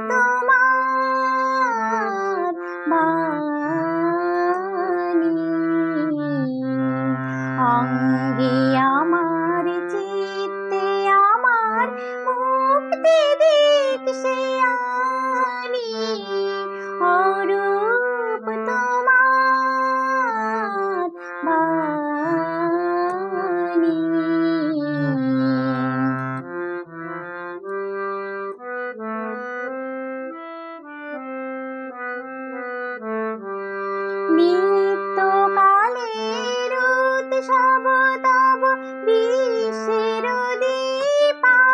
তোমার বাণী অঙ্গে আমার চিত্তে আমার মুক্তি দিক সে আনি অরূপ তোমার বাণী নিত্যকালের উৎসব তব বিশ্বের দীপালিকা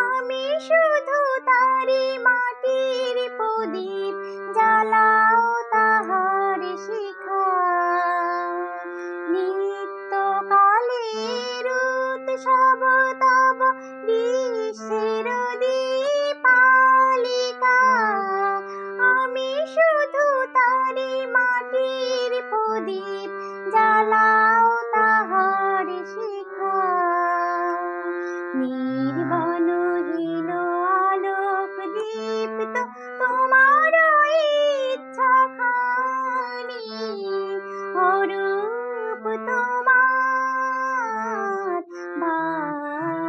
আমি শুধু তারি মাটির প্রদীপ জ্বালাও তাহার শিখা নিত্যকালের উৎসব তব বিশ্বের দীপালিকা আমি শুধু তারি মাটির প্রদীপ জ্বালাও তাহার শিখা নির্বাণহীন আলোক দীপ্ত তোমার ইচ্ছা খানি অরূপ তোমার বাণী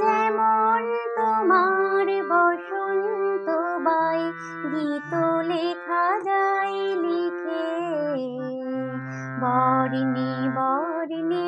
যেমন তোমার বসন্ত বাই গীত লেখা যায় লিখে বর্ণে বর্ণে